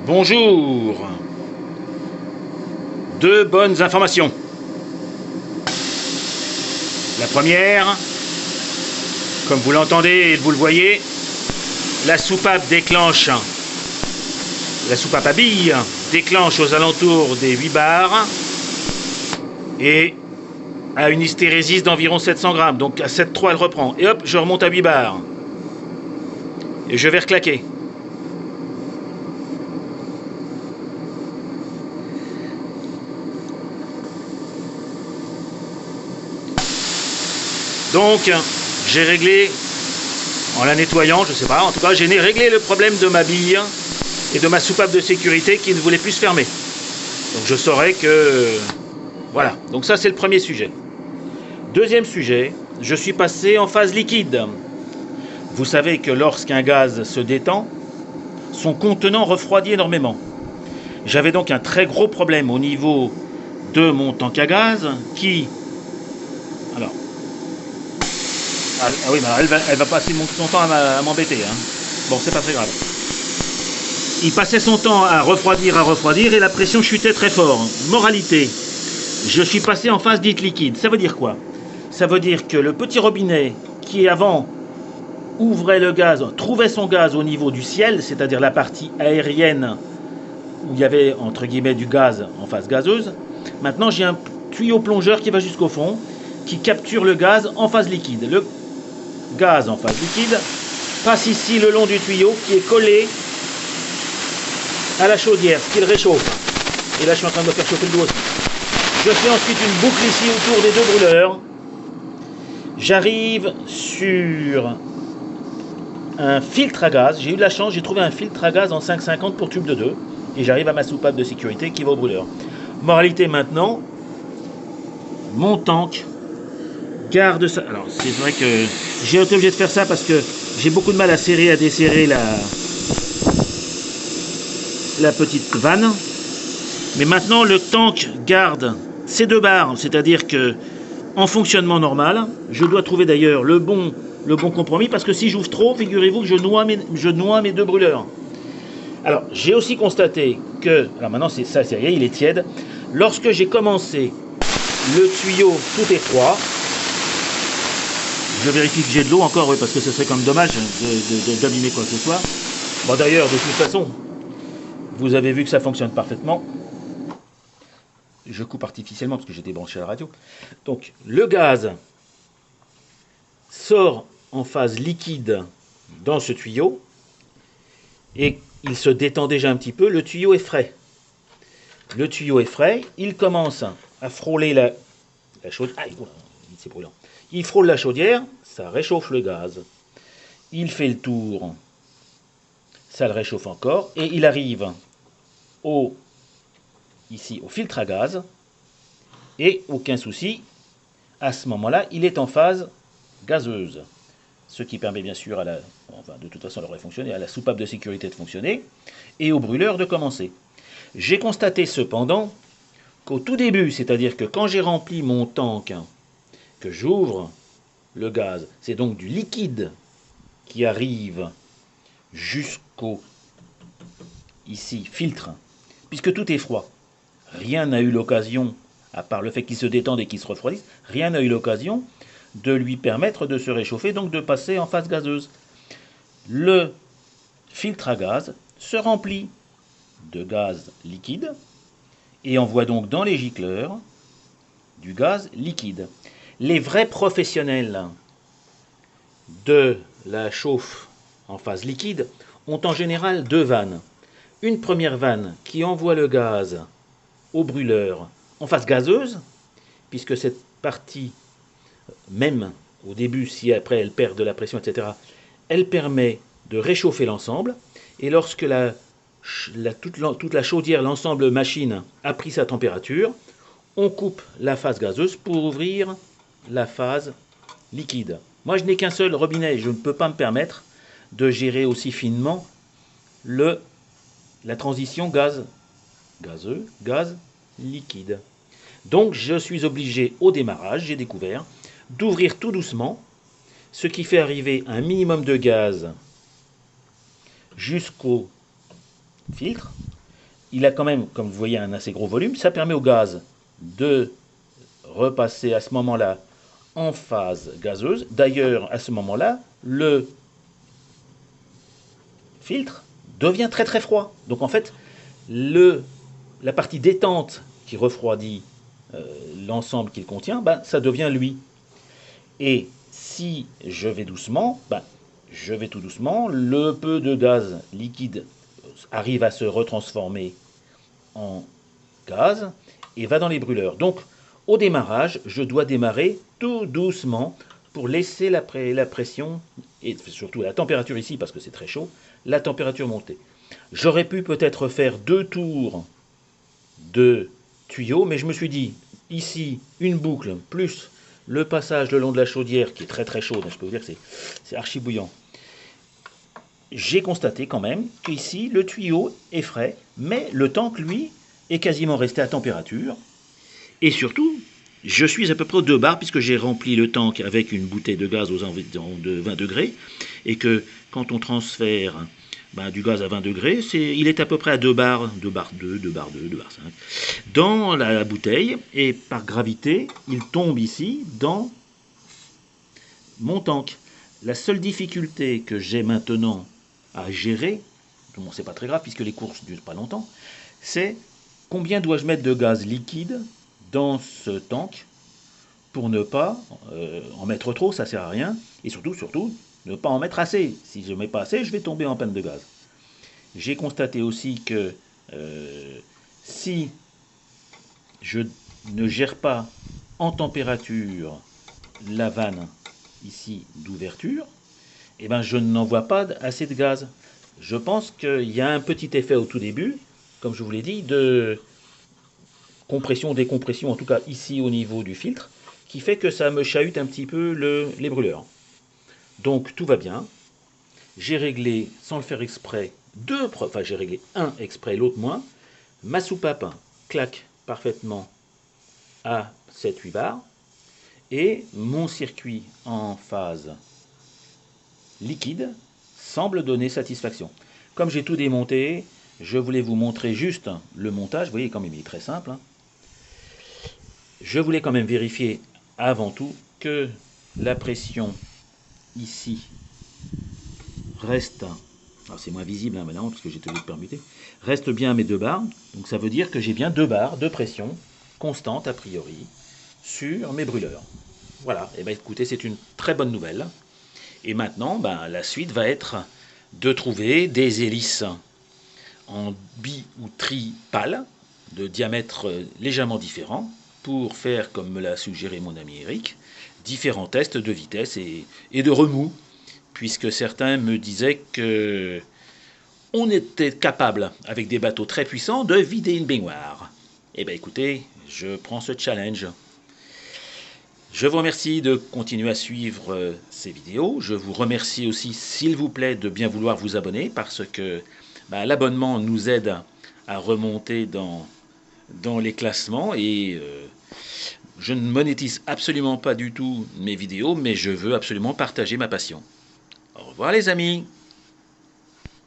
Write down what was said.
Bonjour. Deux bonnes informations. La première, comme vous l'entendez et vous le voyez, la soupape déclenche, la soupape à billes déclenche aux alentours des 8 bars et à une hystérésis d'environ 700 grammes. Donc à 7,3 elle reprend. Et hop, je remonte à 8 bars. Et je vais reclaquer. Donc, j'ai réglé, en la nettoyant, je sais pas, en tout cas, j'ai réglé le problème de ma bille et de ma soupape de sécurité qui ne voulait plus se fermer. Donc, je saurais que... Voilà, donc ça, c'est le premier sujet. Deuxième sujet, je suis passé en phase liquide. Vous savez que lorsqu'un gaz se détend, son contenant refroidit énormément. J'avais donc un très gros problème au niveau de mon tank à gaz qui... Alors... Ah oui, elle va passer son temps à m'embêter. Hein. Bon, c'est pas très grave. Il passait son temps à refroidir et la pression chutait très fort. Moralité, je suis passé en phase dite liquide. Ça veut dire quoi? Ça veut dire que le petit robinet qui avant ouvrait le gaz, trouvait son gaz au niveau du ciel, c'est-à-dire la partie aérienne où il y avait entre guillemets du gaz en phase gazeuse. Maintenant, j'ai un tuyau plongeur qui va jusqu'au fond, qui capture le gaz en phase liquide. Le gaz en phase liquide passe ici le long du tuyau qui est collé à la chaudière, ce qui le réchauffe. Et là, je suis en train de me faire chauffer le dos aussi. Je fais ensuite une boucle ici autour des deux brûleurs. J'arrive sur un filtre à gaz. J'ai eu de la chance, j'ai trouvé un filtre à gaz en 5,50 pour tube de 2. Et j'arrive à ma soupape de sécurité qui va au brûleur. Moralité maintenant, mon tank garde ça. Alors c'est vrai que j'ai été obligé de faire ça parce que j'ai beaucoup de mal à serrer, à desserrer la petite vanne. Mais maintenant le tank garde ces deux barres, c'est-à-dire que en fonctionnement normal, je dois trouver d'ailleurs le bon compromis parce que si j'ouvre trop, figurez-vous que je noie mes deux brûleurs. Alors j'ai aussi constaté que, alors maintenant c'est rien, il est tiède. Lorsque j'ai commencé le tuyau tout étroit, je vérifie que j'ai de l'eau encore, oui, parce que ce serait quand même dommage d'abîmer quoi que ce soit. Bon d'ailleurs, de toute façon, vous avez vu que ça fonctionne parfaitement. Je coupe artificiellement parce que j'étais branché à la radio. Donc le gaz sort en phase liquide dans ce tuyau et il se détend déjà un petit peu. Le tuyau est frais. Le tuyau est frais. Il commence à frôler la chaudière. Ah, c'est brûlant. Il frôle la chaudière, ça réchauffe le gaz. Il fait le tour, ça le réchauffe encore, et il arrive ici au filtre à gaz, et aucun souci, à ce moment-là, il est en phase gazeuse. Ce qui permet bien sûr de toute façon, elle aurait fonctionné, à la soupape de sécurité de fonctionner, et au brûleur de commencer. J'ai constaté cependant qu'au tout début, c'est-à-dire que quand j'ai rempli mon tank, que j'ouvre le gaz, c'est donc du liquide qui arrive jusqu'au ici filtre, puisque tout est froid. Rien n'a eu l'occasion, à part le fait qu'il se détende et qu'il se refroidisse, rien n'a eu l'occasion de lui permettre de se réchauffer, donc de passer en phase gazeuse. Le filtre à gaz se remplit de gaz liquide et envoie donc dans les gicleurs du gaz liquide. Les vrais professionnels de la chauffe en phase liquide ont en général deux vannes. Une première vanne qui envoie le gaz au brûleur en phase gazeuse, puisque cette partie, même au début, si après elle perd de la pression, etc., elle permet de réchauffer l'ensemble. Et lorsque toute la chaudière, l'ensemble machine a pris sa température, on coupe la phase gazeuse pour ouvrir la phase liquide. Moi, je n'ai qu'un seul robinet et je ne peux pas me permettre de gérer aussi finement la transition gazeux, gaz liquide. Donc, je suis obligé au démarrage, j'ai découvert, d'ouvrir tout doucement, ce qui fait arriver un minimum de gaz jusqu'au filtre, il a quand même, comme vous voyez, un assez gros volume. Ça permet au gaz de repasser à ce moment-là en phase gazeuse. D'ailleurs, à ce moment-là, le filtre devient très très froid. Donc en fait, la partie détente qui refroidit l'ensemble qu'il contient, ben, ça devient lui. Et si je vais doucement, ben, je vais tout doucement, le peu de gaz liquide arrive à se retransformer en gaz et va dans les brûleurs. Donc au démarrage, je dois démarrer tout doucement pour laisser la pression et surtout la température ici, parce que c'est très chaud, la température monter. J'aurais pu peut-être faire 2 tours de tuyaux, mais je me suis dit, ici, une boucle, plus le passage le long de la chaudière, qui est très très chaude, je peux vous dire que c'est archi bouillant. J'ai constaté quand même qu'ici, le tuyau est frais, mais le tank, lui, est quasiment resté à température. Et surtout, je suis à peu près aux 2 bars, puisque j'ai rempli le tank avec une bouteille de gaz aux environs de 20 degrés, et que quand on transfère du gaz à 20 degrés, il est à peu près à 2 bars, 2 bars 2, 2 bars 2, 2 bars 5, dans la bouteille, et par gravité, il tombe ici dans mon tank. La seule difficulté que j'ai maintenant à gérer, bon, c'est pas très grave puisque les courses ne durent pas longtemps, c'est combien dois-je mettre de gaz liquide dans ce tank pour ne pas en mettre trop, ça sert à rien, et surtout, ne pas en mettre assez. Si je ne mets pas assez, je vais tomber en panne de gaz. J'ai constaté aussi que si je ne gère pas en température la vanne ici d'ouverture, eh ben je n'envoie pas assez de gaz. Je pense qu'il y a un petit effet au tout début, comme je vous l'ai dit, de compression, décompression, en tout cas ici au niveau du filtre, qui fait que ça me chahute un petit peu les brûleurs. Donc tout va bien. J'ai réglé, sans le faire exprès, j'ai réglé un exprès, l'autre moins. Ma soupape claque parfaitement à 7-8 bars. Et mon circuit en phase liquide semble donner satisfaction. Comme j'ai tout démonté, je voulais vous montrer juste le montage. Vous voyez, quand même, il est très simple. Je voulais quand même vérifier avant tout que la pression ici reste, c'est moins visible maintenant parce que j'ai tout permuté, reste bien à mes 2 bars. Donc ça veut dire que j'ai bien 2 bars de pression constante a priori sur mes brûleurs. Voilà, et bien écoutez, c'est une très bonne nouvelle. Et maintenant, la suite va être de trouver des hélices en bi ou tri pâle, de diamètre légèrement différent, pour faire, comme me l'a suggéré mon ami Eric, différents tests de vitesse et de remous, puisque certains me disaient que on était capable, avec des bateaux très puissants, de vider une baignoire. Eh bien écoutez, je prends ce challenge. Je vous remercie de continuer à suivre ces vidéos. Je vous remercie aussi, s'il vous plaît, de bien vouloir vous abonner, parce que l'abonnement nous aide à remonter dans les classements. Et je ne monétise absolument pas du tout mes vidéos, mais je veux absolument partager ma passion. Au revoir les amis!